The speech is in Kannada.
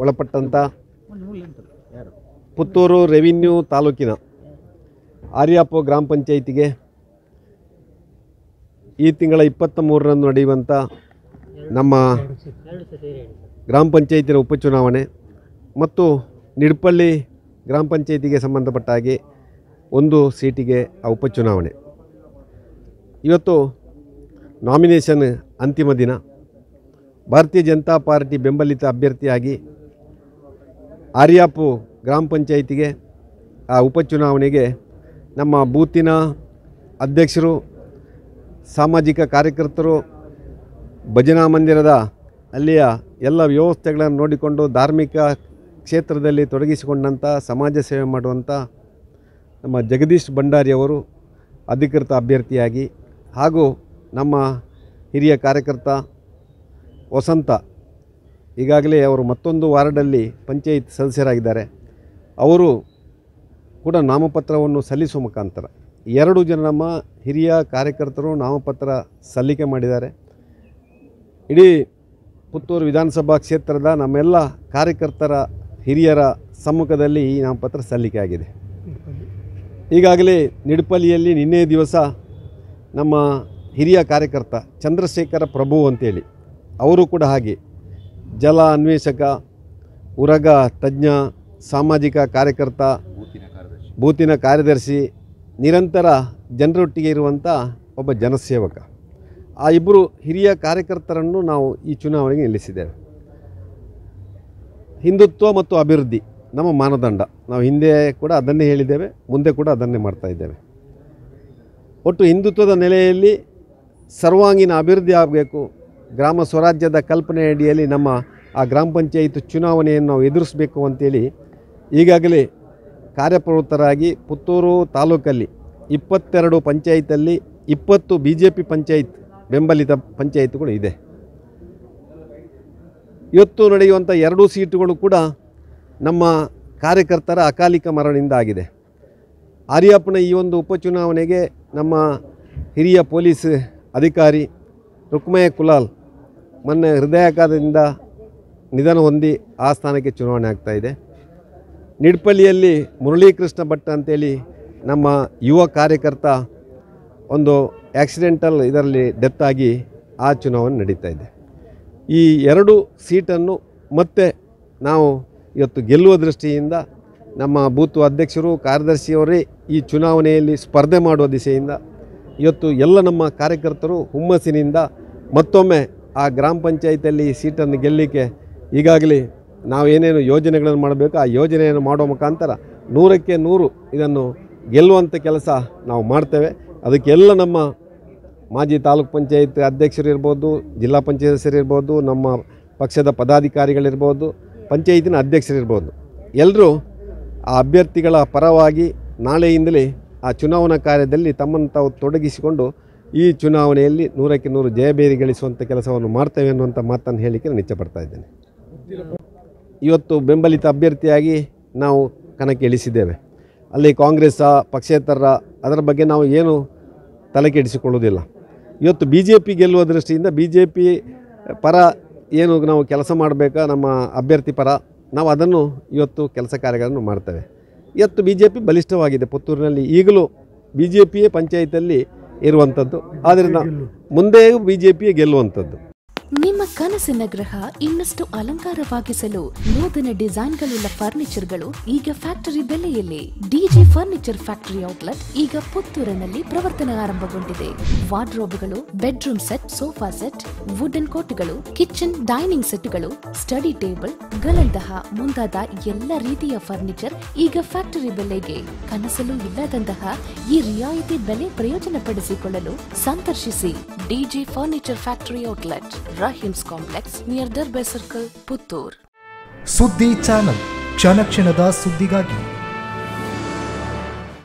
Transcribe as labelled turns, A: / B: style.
A: ಒಳಪಟ್ಟಂಥ ಪುತ್ತೂರು ರೆವಿನ್ಯೂ ತಾಲೂಕಿನ ಆರ್ಯಾಪು ಗ್ರಾಮ ಪಂಚಾಯಿತಿಗೆ ಈ ತಿಂಗಳ 23ರಂದು ನಡೆಯುವಂಥ ನಮ್ಮ ಗ್ರಾಮ ಪಂಚಾಯಿತಿಯ ಉಪಚುನಾವಣೆ ಮತ್ತು ನಿಡ್ಪಳ್ಳಿ ಗ್ರಾಮ ಪಂಚಾಯಿತಿಗೆ ಸಂಬಂಧಪಟ್ಟ ಹಾಗೆ ಒಂದು ಸೀಟಿಗೆ ಆ ಉಪಚುನಾವಣೆ. ಇವತ್ತು ನಾಮಿನೇಷನ್ ಅಂತಿಮ ದಿನ. ಭಾರತೀಯ ಜನತಾ ಪಾರ್ಟಿ ಬೆಂಬಲಿತ ಅಭ್ಯರ್ಥಿಯಾಗಿ ಆರ್ಯಾಪು ಗ್ರಾಮ ಪಂಚಾಯಿತಿಗೆ ಆ ಉಪಚುನಾವಣೆಗೆ ನಮ್ಮ ಬೂತಿನ ಅಧ್ಯಕ್ಷರು, ಸಾಮಾಜಿಕ ಕಾರ್ಯಕರ್ತರು, ಭಜನಾ ಮಂದಿರದ ಅಲ್ಲಿಯ ಎಲ್ಲ ವ್ಯವಸ್ಥೆಗಳನ್ನು ನೋಡಿಕೊಂಡು ಧಾರ್ಮಿಕ ಕ್ಷೇತ್ರದಲ್ಲಿ ತೊಡಗಿಸಿಕೊಂಡಂಥ ಸಮಾಜ ಸೇವೆ ಮಾಡುವಂಥ ನಮ್ಮ ಜಗದೀಶ್ ಭಂಡಾರಿಯವರು ಅಧಿಕೃತ ಅಭ್ಯರ್ಥಿಯಾಗಿ ಹಾಗೂ ನಮ್ಮ ಹಿರಿಯ ಕಾರ್ಯಕರ್ತ ವಸಂತ ಈಗಾಗಲೇ ಅವರು ಮತ್ತೊಂದು ವಾರ್ಡಲ್ಲಿ ಪಂಚಾಯತ್ ಸದಸ್ಯರಾಗಿದ್ದಾರೆ. ಅವರು ಕೂಡ ನಾಮಪತ್ರವನ್ನು ಸಲ್ಲಿಸುವ ಮುಖಾಂತರ 2 ಜನ ನಮ್ಮ ಹಿರಿಯ ಕಾರ್ಯಕರ್ತರು ನಾಮಪತ್ರ ಸಲ್ಲಿಕೆ ಮಾಡಿದ್ದಾರೆ. ಇಡೀ ಪುತ್ತೂರು ವಿಧಾನಸಭಾ ಕ್ಷೇತ್ರದ ನಮ್ಮೆಲ್ಲ ಕಾರ್ಯಕರ್ತರ ಹಿರಿಯರ ಸಮ್ಮುಖದಲ್ಲಿ ಈ ನಾಮಪತ್ರ ಸಲ್ಲಿಕೆ ಆಗಿದೆ. ಈಗಾಗಲೇ ನಿಡ್ಪಳ್ಳಿಯಲ್ಲಿ ನಿನ್ನೆ ದಿವಸ ನಮ್ಮ ಹಿರಿಯ ಕಾರ್ಯಕರ್ತ ಚಂದ್ರಶೇಖರ ಪ್ರಭು ಅಂತೇಳಿ ಅವರು ಕೂಡ ಹಾಗೆ ಜಲ ಅನ್ವೇಷಕ, ಉರಗ ತಜ್ಞ, ಸಾಮಾಜಿಕ ಕಾರ್ಯಕರ್ತ, ಬೂತಿನ ಕಾರ್ಯದರ್ಶಿ, ನಿರಂತರ ಜನರೊಟ್ಟಿಗೆ ಇರುವಂಥ ಒಬ್ಬ ಜನಸೇವಕ. ಆ ಇಬ್ಬರು ಹಿರಿಯ ಕಾರ್ಯಕರ್ತರನ್ನು ನಾವು ಈ ಚುನಾವಣೆಗೆ ನಿಲ್ಲಿಸಿದ್ದೇವೆ. ಹಿಂದುತ್ವ ಮತ್ತು ಅಭಿವೃದ್ಧಿ ನಮ್ಮ ಮಾನದಂಡ. ನಾವು ಹಿಂದೆ ಕೂಡ ಅದನ್ನೇ ಹೇಳಿದ್ದೇವೆ, ಮುಂದೆ ಕೂಡ ಅದನ್ನೇ ಮಾಡ್ತಾ ಇದ್ದೇವೆ. ಒಟ್ಟು ಹಿಂದುತ್ವದ ನೆಲೆಯಲ್ಲಿ ಸರ್ವಾಂಗೀಣ ಅಭಿವೃದ್ಧಿ ಆಗಬೇಕು. ಗ್ರಾಮ ಸ್ವರಾಜ್ಯದ ಕಲ್ಪನೆ ಅಡಿಯಲ್ಲಿ ನಮ್ಮ ಆ ಗ್ರಾಮ ಪಂಚಾಯತ್ ಚುನಾವಣೆಯನ್ನು ನಾವು ಎದುರಿಸಬೇಕು ಅಂತೇಳಿ ಈಗಾಗಲೇ ಕಾರ್ಯಪ್ರವೃತ್ತರಾಗಿ ಪುತ್ತೂರು ತಾಲೂಕಲ್ಲಿ 22 ಪಂಚಾಯತಲ್ಲಿ 20 BJP ಪಂಚಾಯತ್ ಬೆಂಬಲಿತ ಪಂಚಾಯತ್ಗಳು ಇದೆ. ಇವತ್ತು ನಡೆಯುವಂಥ 2 ಸೀಟುಗಳು ಕೂಡ ನಮ್ಮ ಕಾರ್ಯಕರ್ತರ ಅಕಾಲಿಕ ಮರಣದಿಂದ ಆಗಿದೆ. ಆರ್ಯಾಪುನ ಈ ಒಂದು ಉಪಚುನಾವಣೆಗೆ ನಮ್ಮ ಹಿರಿಯ ಪೊಲೀಸ್ ಅಧಿಕಾರಿ ರುಕ್ಮಯ್ಯ ಕುಲಾಲ್ ಮೊನ್ನೆ ಹೃದಯಾಘಾತದಿಂದ ನಿಧನ ಹೊಂದಿ ಆ ಸ್ಥಾನಕ್ಕೆ ಚುನಾವಣೆ ಆಗ್ತಾಯಿದೆ. ನಿಡ್ಪಳ್ಳಿಯಲ್ಲಿ ಮುರಳೀಕೃಷ್ಣ ಭಟ್ ಅಂತೇಳಿ ನಮ್ಮ ಯುವ ಕಾರ್ಯಕರ್ತ ಒಂದು ಆಕ್ಸಿಡೆಂಟಲ್ ಇದರಲ್ಲಿ ಡೆತ್ ಆಗಿ ಆ ಚುನಾವಣೆ ನಡೀತಾ ಇದೆ. ಈ 2 ಸೀಟನ್ನು ಮತ್ತೆ ನಾವು ಇವತ್ತು ಗೆಲ್ಲುವ ದೃಷ್ಟಿಯಿಂದ ನಮ್ಮ ಬೂತ್ ಅಧ್ಯಕ್ಷರು, ಕಾರ್ಯದರ್ಶಿಯವರೇ ಈ ಚುನಾವಣೆಯಲ್ಲಿ ಸ್ಪರ್ಧೆ ಮಾಡುವ ದಿಸೆಯಿಂದ ಇವತ್ತು ಎಲ್ಲ ನಮ್ಮ ಕಾರ್ಯಕರ್ತರು ಹುಮ್ಮಸ್ಸಿನಿಂದ ಮತ್ತೊಮ್ಮೆ ಆ ಗ್ರಾಮ ಪಂಚಾಯತಿಯಲ್ಲಿ ಸೀಟನ್ನು ಗೆಲ್ಲಲಿಕ್ಕೆ ಈಗಾಗಲೇ ನಾವೇನೇನು ಯೋಜನೆಗಳನ್ನು ಮಾಡಬೇಕು ಆ ಯೋಜನೆಯನ್ನು ಮಾಡುವ ಮುಖಾಂತರ 100ಕ್ಕೆ 100 ಇದನ್ನು ಗೆಲ್ಲುವಂಥ ಕೆಲಸ ನಾವು ಮಾಡ್ತೇವೆ. ಅದಕ್ಕೆಲ್ಲ ನಮ್ಮ ಮಾಜಿ ತಾಲೂಕು ಪಂಚಾಯತ್ ಅಧ್ಯಕ್ಷರಿರ್ಬೋದು, ಜಿಲ್ಲಾ ಪಂಚಾಯತ್ ಸದಸ್ಯರಿರ್ಬೋದು, ನಮ್ಮ ಪಕ್ಷದ ಪದಾಧಿಕಾರಿಗಳಿರ್ಬೋದು, ಪಂಚಾಯತಿನ ಅಧ್ಯಕ್ಷರಿರ್ಬೋದು, ಎಲ್ಲರೂ ಆ ಅಭ್ಯರ್ಥಿಗಳ ಪರವಾಗಿ ನಾಳೆಯಿಂದಲೇ ಆ ಚುನಾವಣಾ ಕಾರ್ಯದಲ್ಲಿ ತಮ್ಮನ್ನು ತಾವು ತೊಡಗಿಸಿಕೊಂಡು ಈ ಚುನಾವಣೆಯಲ್ಲಿ 100ಕ್ಕೆ 100 ಜಯಬೇರಿ ಗಳಿಸುವಂಥ ಕೆಲಸವನ್ನು ಮಾಡ್ತೇವೆ ಅನ್ನುವಂಥ ಮಾತನ್ನು ಹೇಳಲಿಕ್ಕೆ ನಾನು ಇಚ್ಛೆಪಡ್ತಾ ಇದ್ದೇನೆ. ಇವತ್ತು ಬೆಂಬಲಿತ ಅಭ್ಯರ್ಥಿಯಾಗಿ ನಾವು ಕಣಕ್ಕೆ ಇಳಿಸಿದ್ದೇವೆ. ಅಲ್ಲಿ ಕಾಂಗ್ರೆಸ್ ಪಕ್ಷೇತರ ಅದರ ಬಗ್ಗೆ ನಾವು ಏನು ತಲೆ ಕೆಡಿಸಿಕೊಳ್ಳುವುದಿಲ್ಲ. ಇವತ್ತು BJP ಗೆಲ್ಲುವ ದೃಷ್ಟಿಯಿಂದ BJP ಪರ ಏನು ನಾವು ಕೆಲಸ ಮಾಡಬೇಕಾ ನಮ್ಮ ಅಭ್ಯರ್ಥಿ ಪರ ನಾವು ಅದನ್ನು ಇವತ್ತು ಕೆಲಸ ಕಾರ್ಯಗಳನ್ನು ಮಾಡ್ತೇವೆ. ಇವತ್ತು BJP ಬಲಿಷ್ಠವಾಗಿದೆ. ಪುತ್ತೂರಿನಲ್ಲಿ ಈಗಲೂ BJPಯೇ ಪಂಚಾಯತಲ್ಲಿ ಇರುವಂಥದ್ದು. ಆದ್ದರಿಂದ ಮುಂದೆಯೂ BJPಯೇ ಗೆಲ್ಲುವಂಥದ್ದು.
B: ನಿಮ್ಮ ಕನಸಿನ ಗೃಹ ಇನ್ನಷ್ಟು ಅಲಂಕಾರವಾಗಿಸಲು ನೂತನ ಡಿಸೈನ್ಗಳುಳ್ಳ ಫರ್ನಿಚರ್ಗಳು ಈಗ ಫ್ಯಾಕ್ಟರಿ ಬೆಲೆಯಲ್ಲಿ. ಡಿಜಿ ಫರ್ನಿಚರ್ ಫ್ಯಾಕ್ಟರಿ ಔಟ್ಲೆಟ್ ಈಗ ಪುತ್ತೂರಿನಲ್ಲಿ ಪ್ರವರ್ತನೆ ಆರಂಭಗೊಂಡಿದೆ. ವಾರ್ಡ್ರೋಬ್ಗಳು, bedroom set, sofa set, wooden ಕೋಟ್ಗಳು, ಕಿಚನ್ ಡೈನಿಂಗ್ ಸೆಟ್ಗಳು, ಸ್ಟಡಿ ಟೇಬಲ್ ಗಳಂತಹ ಮುಂತಾದ ಎಲ್ಲ ರೀತಿಯ ಫರ್ನಿಚರ್ ಈಗ ಫ್ಯಾಕ್ಟರಿ ಬೆಲೆಗೆ. ಕನಸಲು ಇಲ್ಲದಂತಹ ಈ ರಿಯಾಯಿತಿ ಬೆಲೆ ಪ್ರಯೋಜನ ಪಡಿಸಿಕೊಳ್ಳಲು ಸಂದರ್ಶಿಸಿ DG furniture factory outlet, 𝐼𝐻𝐿 complex near Darbe circle, Puttur.
C: ಸುದ್ದಿ ಚಾನಲ್, ಕ್ಷಣ ಕ್ಷಣದ ಸುದ್ದಿಗಾಗಿ.